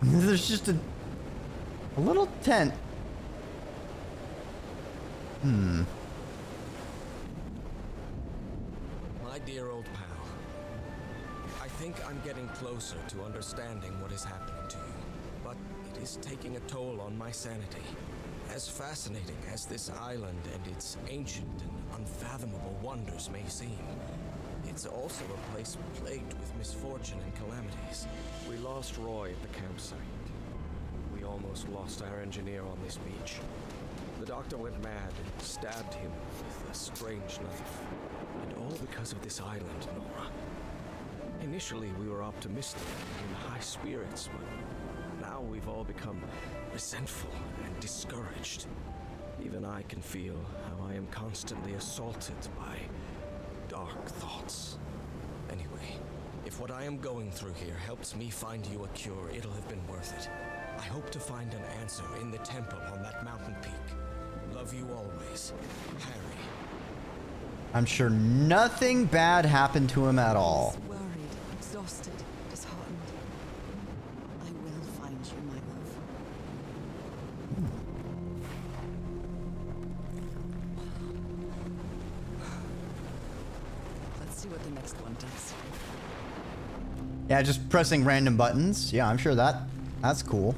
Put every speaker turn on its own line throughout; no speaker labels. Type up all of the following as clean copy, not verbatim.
There's just a little tent.
My dear old pal, I think I'm getting closer to understanding what is happening to you, but it is taking a toll on my sanity. As fascinating as this island and its ancient and unfathomable wonders may seem, it's also a place plagued with misfortune and calamities. We lost Roy at the campsite. We almost lost our engineer on this beach. The doctor went mad and stabbed him with a strange knife. And all because of this island, Nora. Initially, we were optimistic and in high spirits, but now we've all become resentful and discouraged. Even I can feel how I am constantly assaulted by dark thoughts. Anyway, if what I am going through here helps me find you a cure, it'll have been worth it. I hope to find an answer in the temple on that mountain peak. Love you always, Harry.
I'm sure nothing bad happened to him at all.
Worried, exhausted, disheartened. I will find you, my love. Let's see what the next one does.
Yeah, just pressing random buttons. Yeah, I'm sure that's cool.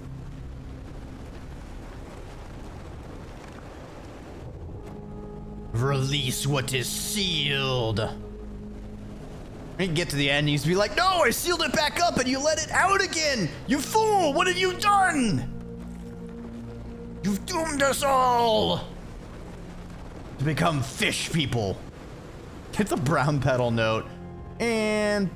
Release what is sealed. You get to the end, he's be like, no, I sealed it back up and you let it out again. You fool, what have you done? You've doomed us all to become fish people. Hit the brown pedal note and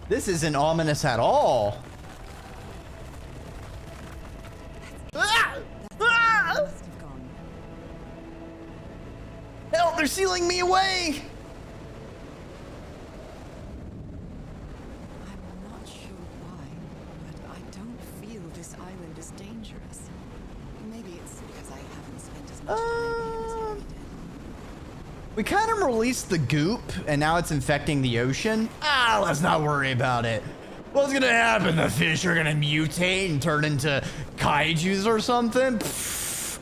this isn't ominous at all.
Must have gone.
Help, they're sealing me away.
I'm not sure why, but I don't feel this island is dangerous. Maybe it's because I haven't spent as much time here as I did.
We kind of released the goop and now it's infecting the ocean. Let's not worry about it. What's gonna happen? The fish are gonna mutate and turn into kaijus or something? Pfft.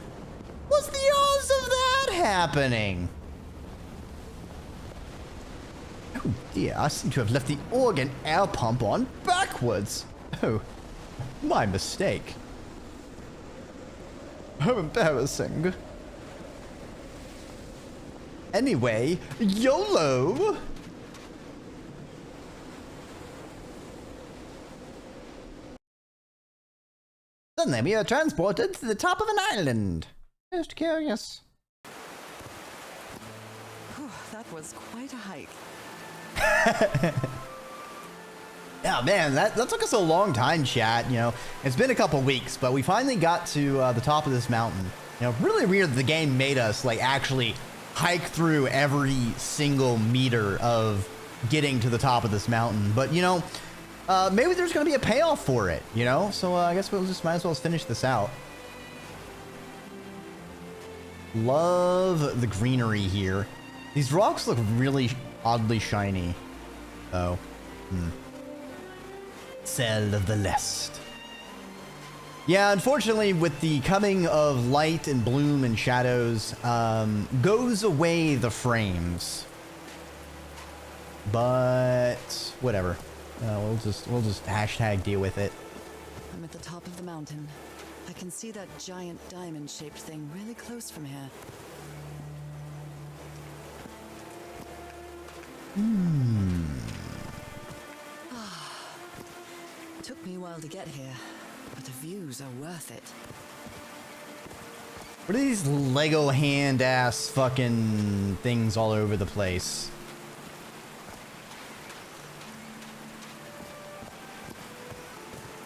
What's the odds of that happening? Oh dear, I seem to have left the organ air pump on backwards. Oh, my mistake. How embarrassing. Anyway, YOLO! Suddenly we are transported to the top of an island. Just curious.
Whew, that was quite a hike.
Yeah, man, that took us a long time, chat. You know, it's been a couple weeks, but we finally got to the top of this mountain. You know, really weird that the game made us, like, actually hike through every single meter of getting to the top of this mountain. But, you know, maybe there's going to be a payoff for it, you know? So I guess we'll just might as well finish this out. Love the greenery here. These rocks look really oddly shiny, though. Cell of the Lest. Yeah, unfortunately, with the coming of light and bloom and shadows, goes away the frames. But whatever. We'll just hashtag deal with it.
I'm at the top of the mountain. I can see that giant diamond-shaped thing really close from here. Took me a while to get here, but the views are worth it.
What are these Lego hand-ass fucking things all over the place?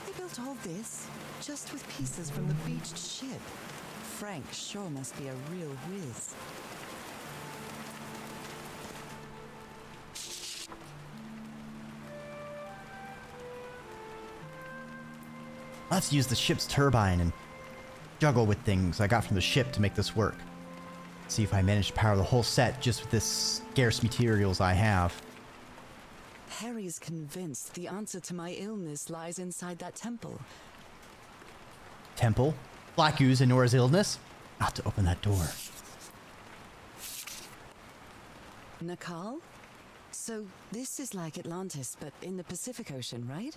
They built all this just with pieces from the beached ship. Frank sure must be a real whiz.
Let's use the ship's turbine and juggle with things I got from the ship to make this work. See if I manage to power the whole set just with this scarce materials I have.
Harry's convinced the answer to my illness lies inside that temple.
Temple? Black ooze and Nora's illness? Not to open that door.
Nakal? So this is like Atlantis, but in the Pacific Ocean, right?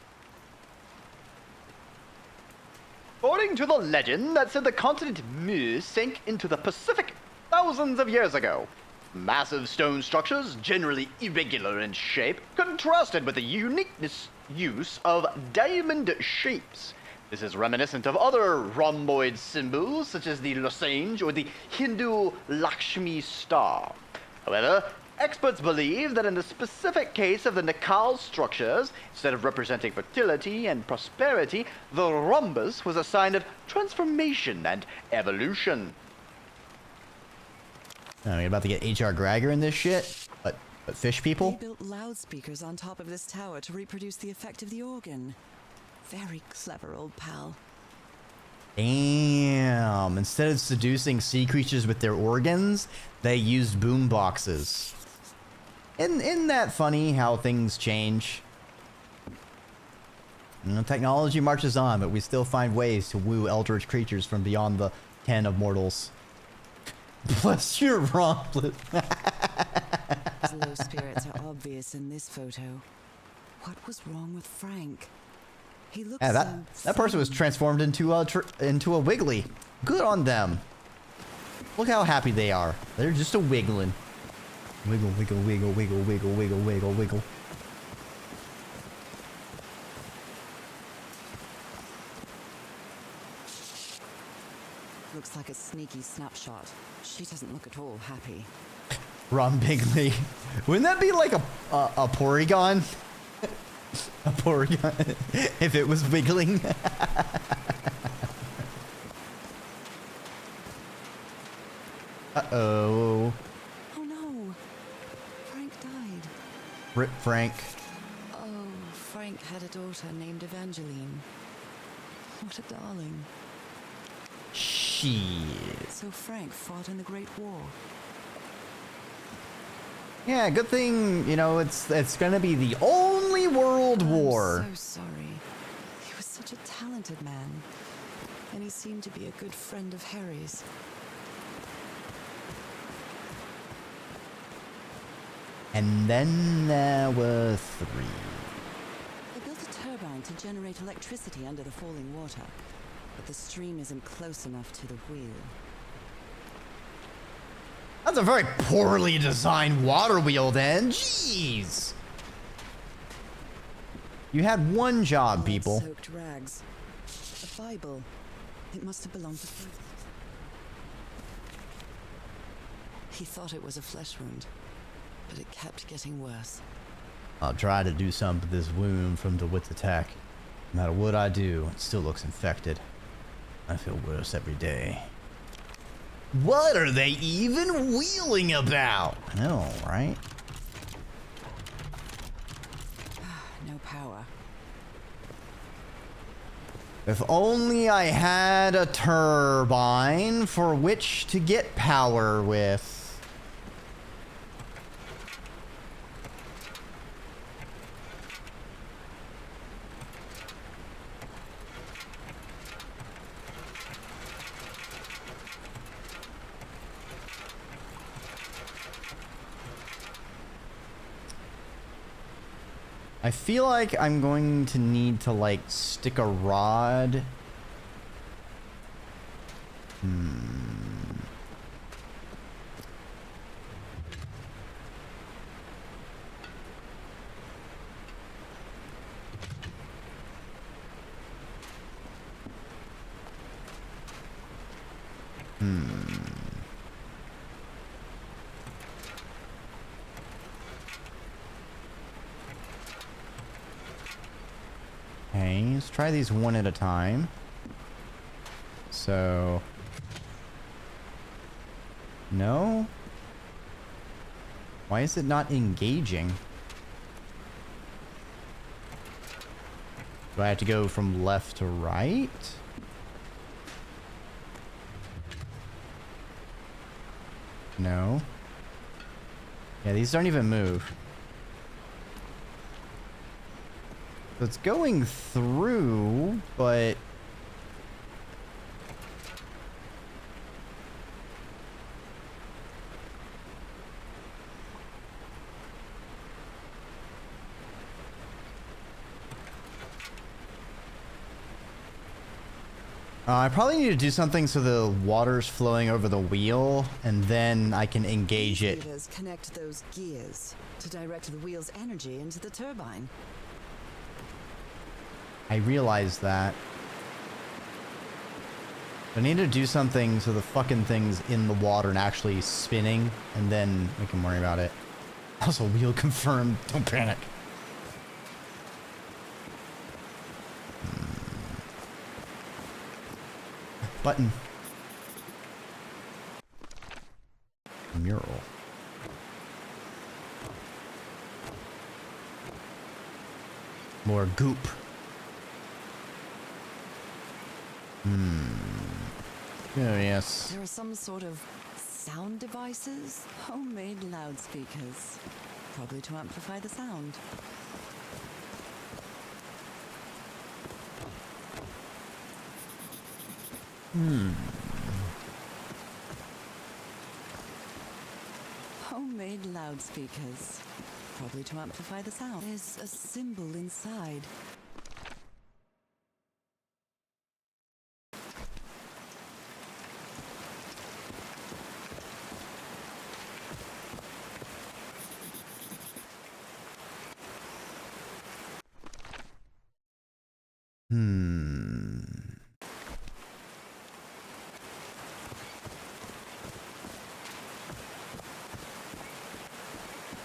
According to the legend that said the continent Mu sank into the Pacific thousands of years ago. Massive stone structures, generally irregular in shape, contrasted with the uniqueness use of diamond shapes. This is reminiscent of other rhomboid symbols, such as the lozenge or the Hindu Lakshmi star. However, experts believe that in the specific case of the Nakal structures, instead of representing fertility and prosperity, the rhombus was a sign of transformation and evolution.
I'm about to get H.R. Gregor in this shit, but fish people?
They built loudspeakers on top of this tower to reproduce the effect of the organ. Very clever, old pal.
Damn. Instead of seducing sea creatures with their organs, they used boom boxes. Isn't that funny how things change? You know, technology marches on, but we still find ways to woo eldritch creatures from beyond the ken of mortals. Bless your romplet.
His low spirits are obvious in this photo. What was wrong with Frank? He looks
Yeah, that person was transformed into a wiggly. Good on them. Look how happy they are. They're just a wiggling. Wiggle, wiggle, wiggle, wiggle, wiggle, wiggle, wiggle, wiggle.
Looks like a sneaky snapshot. She doesn't look at all happy.
Ron Bigley. Wouldn't that be like a Porygon? A Porygon if it was wiggling. Uh-oh.
Oh no! Frank died.
Rip Frank.
Oh, Frank had a daughter named Evangeline. What a darling.
Shit.
So Frank fought in the Great War.
Yeah, good thing, you know, it's gonna be the only world war.
I'm so sorry. He was such a talented man. And he seemed to be a good friend of Harry's.
And then there were 3.
They built a turbine to generate electricity under the falling water. But the stream isn't close enough to the wheel.
That's a very poorly designed water wheel then. Jeez. You had one job, people.
Blood-soaked rags. A Bible. It must have belonged to Frank. He thought it was a flesh wound, but it kept getting worse.
I'll try to do something to this wound from DeWitt's attack. No matter what I do, it still looks infected. I feel worse every day. What are they even wheeling about? I know, right?
No power.
If only I had a turbine for which to get power with. I feel like I'm going to need to, like, stick a rod. Okay, let's try these one at a time. So... No? Why is it not engaging? Do I have to go from left to right? No. Yeah, these don't even move. So it's going through, but... I probably need to do something so the water's flowing over the wheel, and then I can engage
These
it.
levers connect those gears to direct the wheel's energy into the turbine.
I realize that. I need to do something so the fucking thing's in the water and actually spinning, and then we can worry about it. Also, wheel confirmed. Don't panic. Button. Mural. More goop. Curious.
There are some sort of sound devices, homemade loudspeakers, probably to amplify the sound. Homemade loudspeakers, probably to amplify the sound. There's a symbol inside.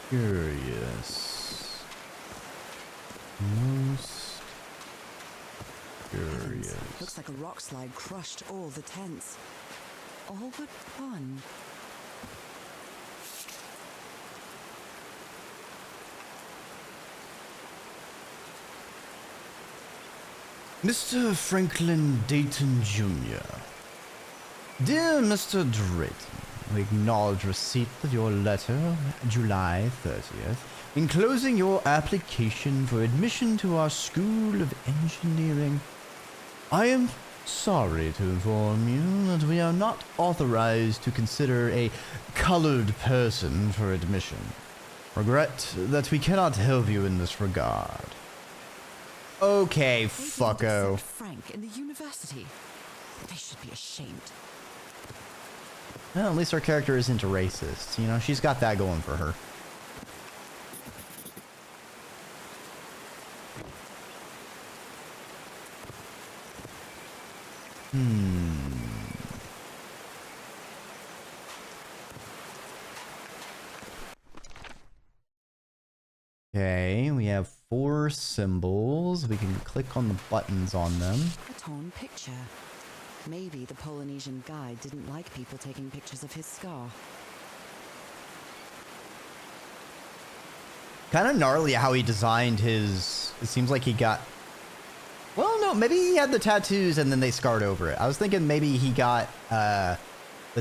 Curious. Most curious.
Looks like a rock slide crushed all the tents. All but one.
Mr. Franklin Dayton Jr. Dear Mr. Drayton, we acknowledge receipt of your letter, July 30th, enclosing your application for admission to our School of Engineering. I am sorry to inform you that we are not authorized to consider a colored person for admission. Regret that we cannot help you in this regard. Okay,
They didn't
fucko.
accept Frank in the university. They should be ashamed.
Well, at least our character isn't racist. You know, she's got that going for her. Okay, we have 4 symbols. We can click on the buttons on them.
A torn picture. Maybe the Polynesian guide didn't like people taking pictures of his scar.
Kind of gnarly how he designed his... It seems like he got... Well, no, maybe he had the tattoos and then they scarred over it. I was thinking maybe he got the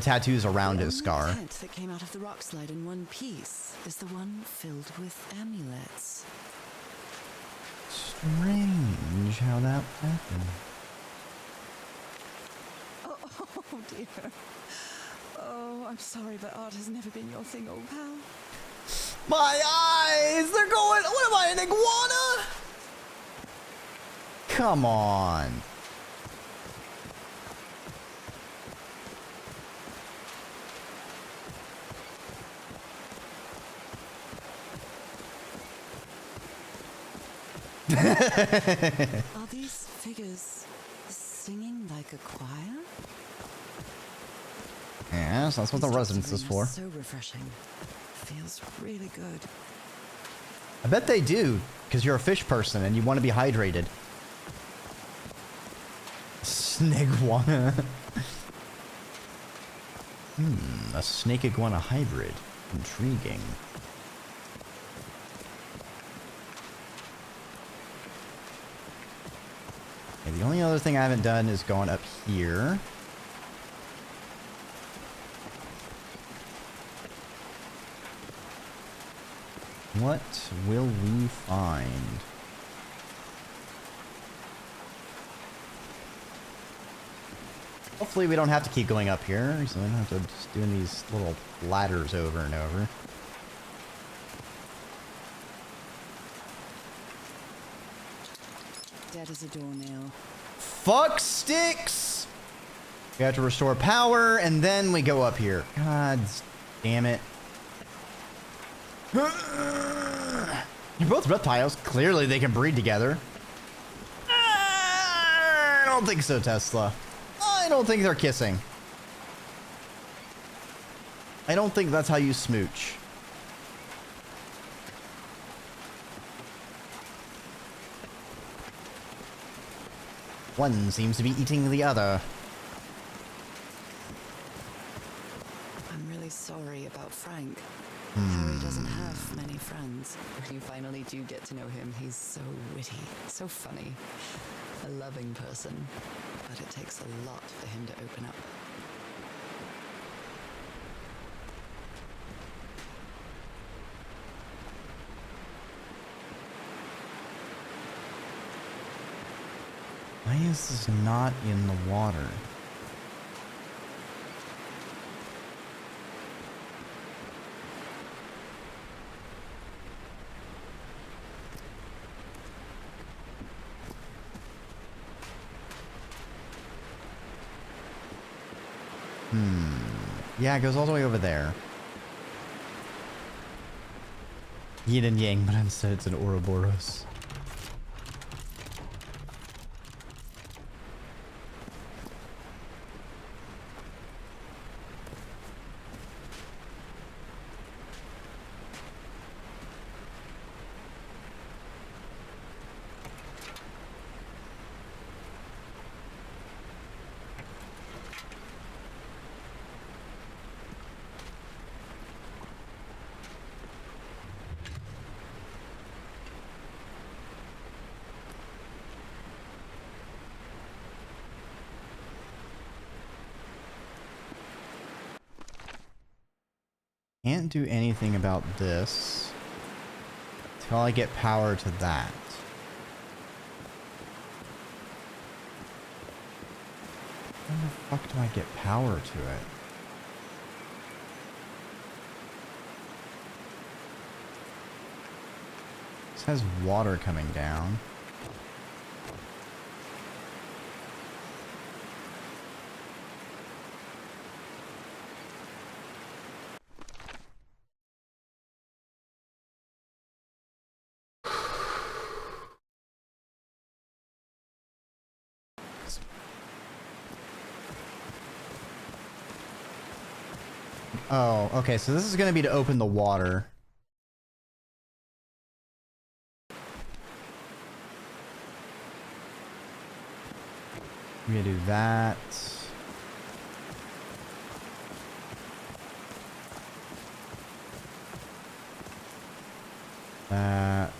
tattoos around his scar.
The tent that came out of the rock slide in one piece is the one filled with amulets.
Strange how that happened.
Oh dear. Oh, I'm sorry, but art has never been your thing, old pal.
My eyes! They're going... What am I, an iguana? Come on.
Are these figures singing like a choir?
Yes, that's what the
These
residence is for.
So refreshing. Feels really good.
I bet they do, because you're a fish person and you want to be hydrated. Snake iguana. A snake iguana hybrid. Intriguing. Okay, the only other thing I haven't done is gone up here. What will we find? Hopefully we don't have to keep going up here, so we don't have to just doing these little ladders over and over.
Dead as a doornail.
Fuck sticks! We have to restore power, and then we go up here. God damn it. You're both reptiles. Clearly they can breed together. I don't think so, Tesla. I don't think they're kissing. I don't think that's how you smooch. One seems to be eating the other.
I'm really sorry about Frank. Harry doesn't have many friends. When you finally do get to know him, he's so witty, so funny. A loving person. But it takes a lot for him to open up.
Why is this not in the water? Yeah, it goes all the way over there. Yin and Yang, but instead it's an Ouroboros. Can't do anything about this until I get power to that. How the fuck do I get power to it? This has water coming down. Oh, okay, so this is going to be to open the water. I'm going to do that. That.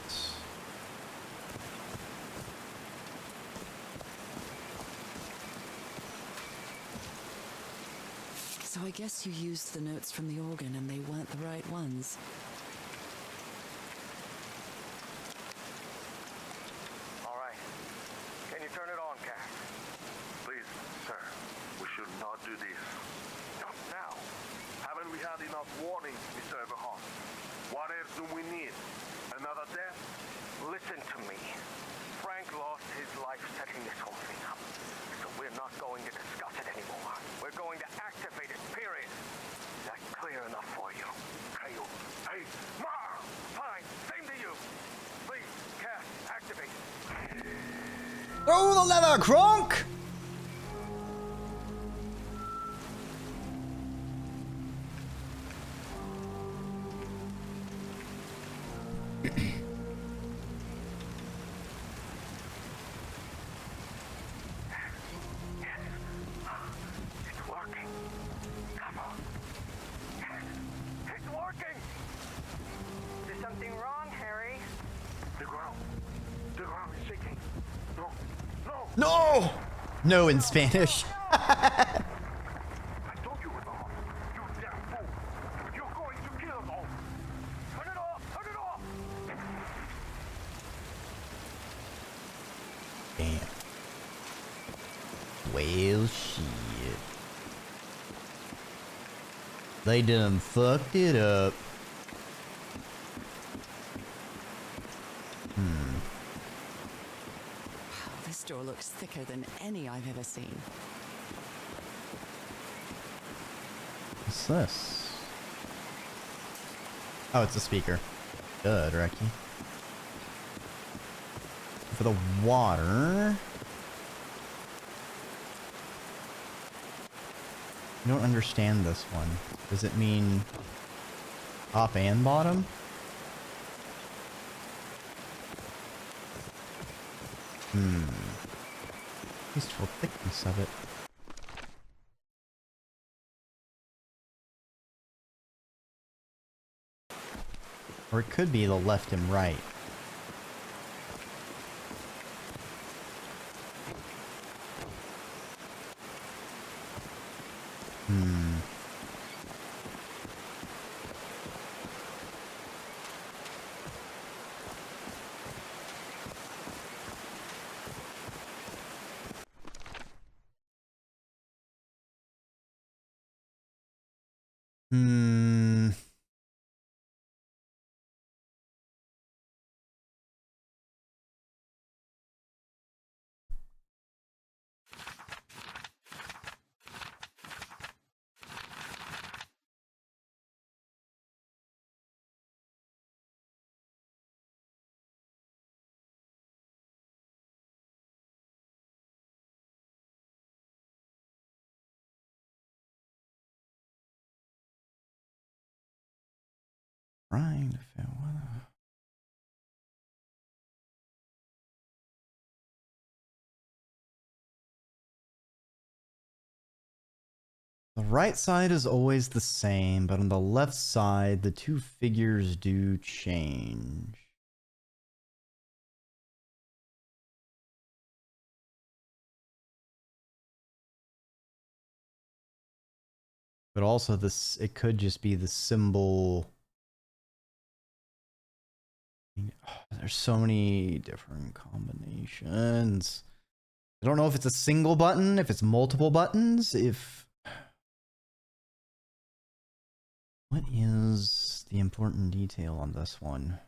So I guess you used the notes from the organ and they weren't the right ones.
All right. Can you turn it on, Cass? Please, sir. We should not do this. Not now. Haven't we had enough warnings, Mr. Everhart? What else do we need? Another death? Listen to me. Frank lost his life setting this whole thing up. So we're not going to discuss it anymore. We're going to activate it, period. Is that clear enough for you? Kyle. Hey, Mar! Fine, same to you. Please, Cass, activate.
Throw the lever, Kronk! No! No in Spanish.
I told you it was off. You damn fool. You're going to kill us all. Turn it off! Turn it off!
Well, shit. They done fucked it up.
Wow, this door looks thicker than any I've ever seen.
What's this? Oh, it's a speaker. Good, Dreki. For the water. I don't understand this one. Does it mean top and bottom? Useful thickness of it. Or it could be the left and right. Trying to feel weather. The right side is always the same, but on the left side, the two figures do change. But also this, it could just be the symbol. There's so many different combinations. I don't know if it's a single button, if it's multiple buttons, if... What is the important detail on this one?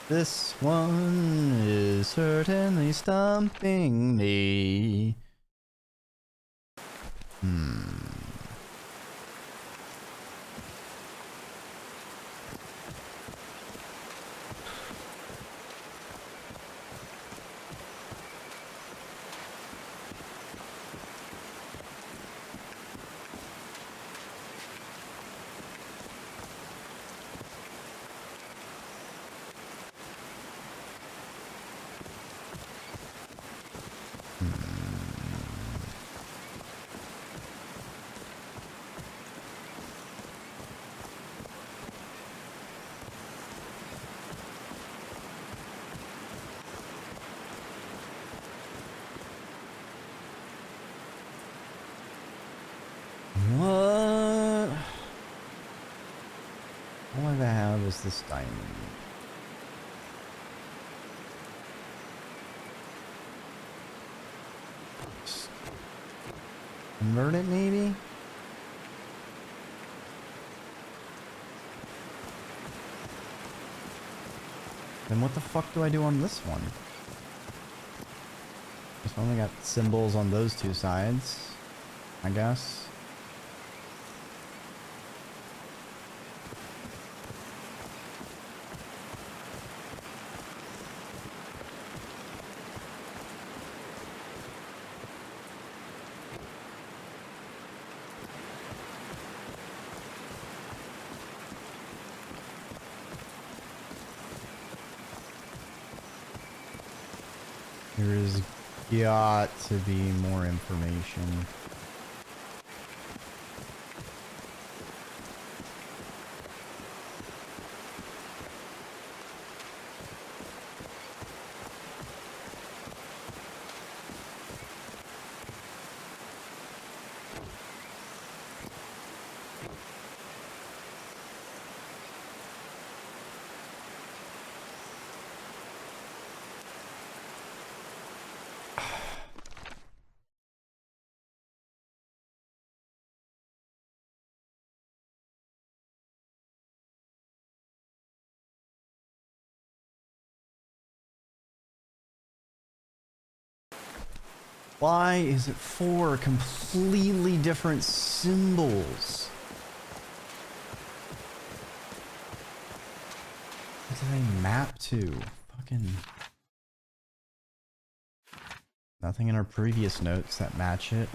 This one is certainly stumping me. What? All I have is this diamond. Convert it, maybe? Then what the fuck do I do on this one? This one only got symbols on those two sides, I guess. There's got to be more information. Why is it 4 completely different symbols? What do they map to? Fucking... Nothing in our previous notes that match it.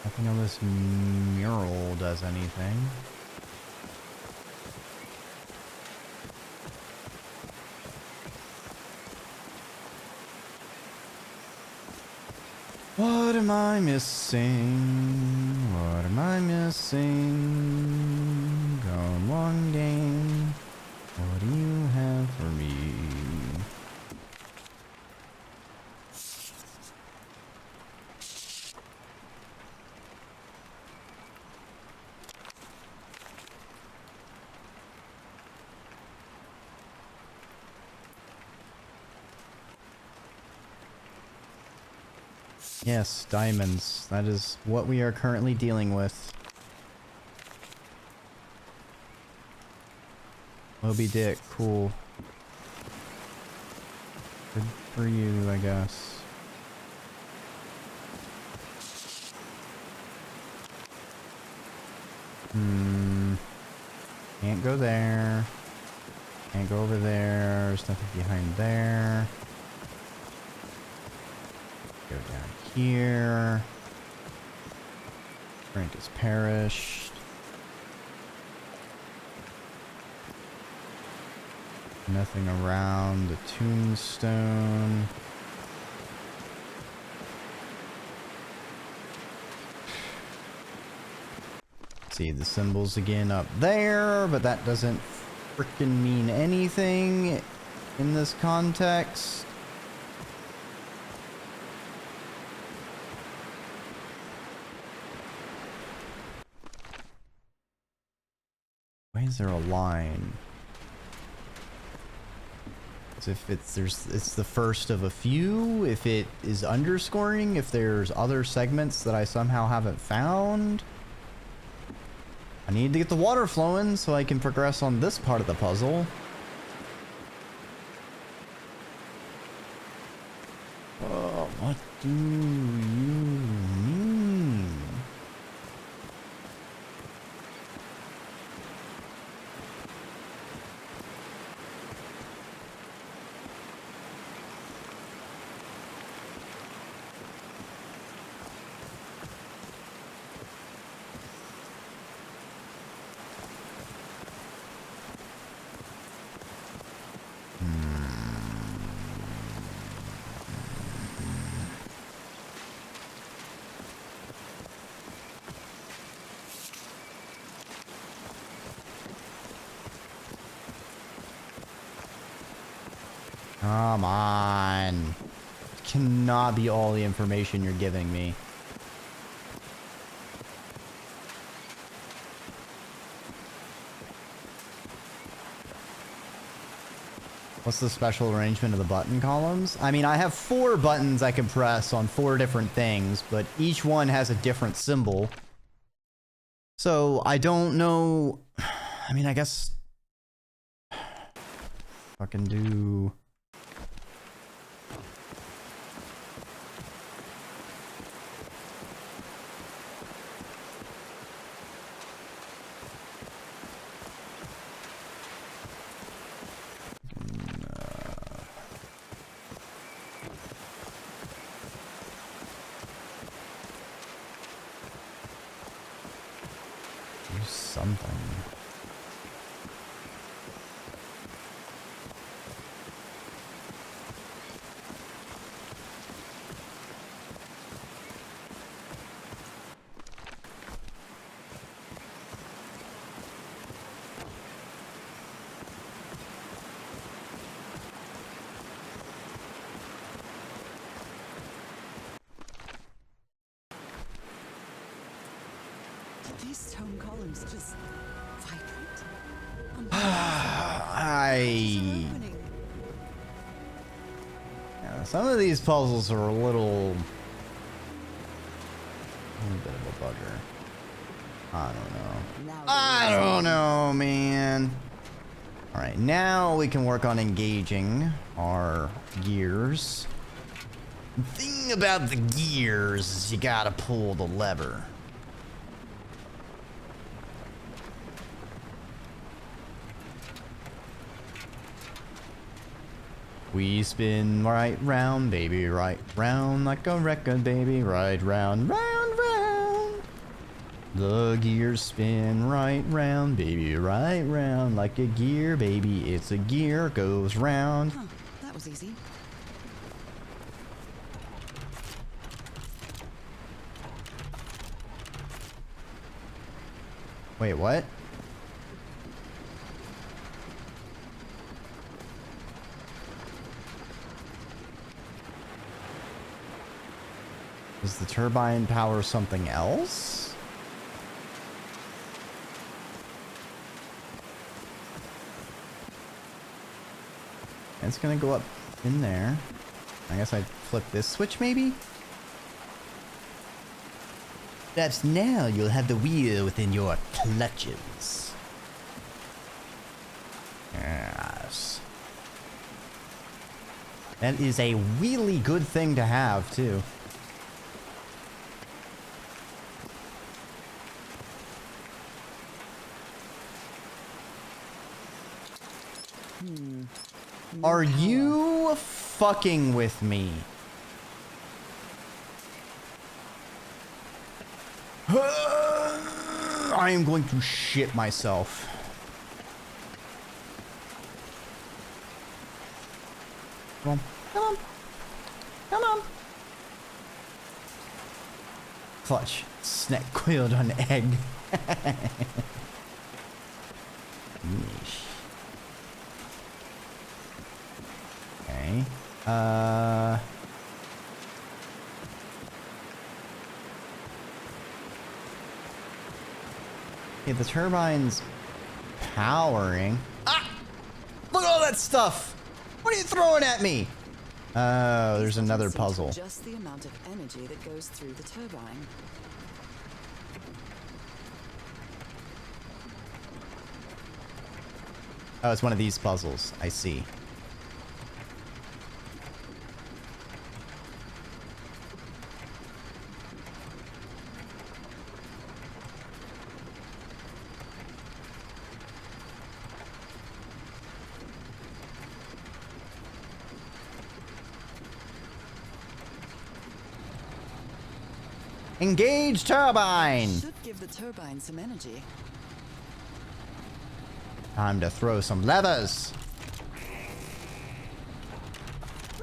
Nothing on this mural does anything. What am I missing? What am I missing? Gone one game. What do you have for me? Yes, diamonds. That is what we are currently dealing with. Moby Dick, cool. Good for you, I guess. Can't go there. Can't go over there. There's nothing behind there. Go down here. Frank has perished. Nothing around the tombstone. See the symbols again up there, but that doesn't frickin' mean anything in this context. Why is there a line? As if it's the first of a few. If it is underscoring, if there's other segments that I somehow haven't found. I need to get the water flowing so I can progress on this part of the puzzle. Oh, what do you mean? Come on. Cannot be all the information you're giving me. What's the special arrangement of the button columns? I mean, I have 4 buttons I can press on 4 different things, but each one has a different symbol. So I don't know. I mean, I guess fucking do. something.
These stone columns just vibrate.
Yeah, some of these puzzles are a little bit of a bugger. I don't know. I don't know, man. All right, now we can work on engaging our gears. The thing about the gears is you gotta pull the lever. We spin right round, baby, right round like a record, baby, right round, round, round. The gears spin right round, baby, right round like a gear, baby. It's a gear, goes round.
Huh, that was easy.
Wait, what? Does the turbine power something else? It's gonna go up in there. I guess I flip this switch, maybe? Perhaps now you'll have the wheel within your clutches. Yes. That is a really good thing to have, too. Are you fucking with me? I am going to shit myself. Come on. Come on. Come on. Clutch. Snack coiled on egg. Yeesh. Okay. Okay, the turbine's powering. Ah! Look at all that stuff! What are you throwing at me? Oh, there's another puzzle.
Just the amount of energy that goes through the turbine.
Oh, it's one of these puzzles. I see. Engage turbine!
Should give the turbine some energy.
Time to throw some levers.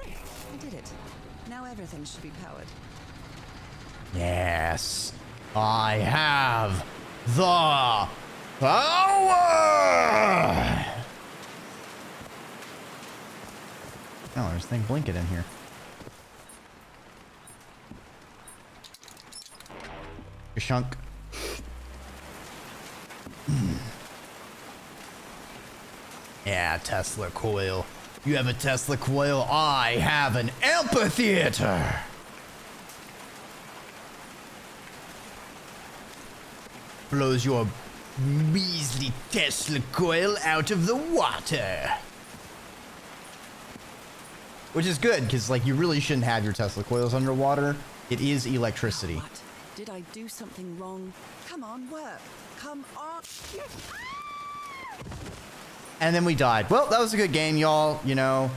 I did it. Now everything should be powered.
Yes, I have the power! Oh, there's a thing blinking in here. Shunk. Yeah, Tesla coil. You have a Tesla coil, I have an amphitheater. Blows your measly Tesla coil out of the water. Which is good, because like you really shouldn't have your Tesla coils underwater. It is electricity.
What? Did I do something wrong? Come on, work. Come on.
And then we died. Well, that was a good game, y'all. You know,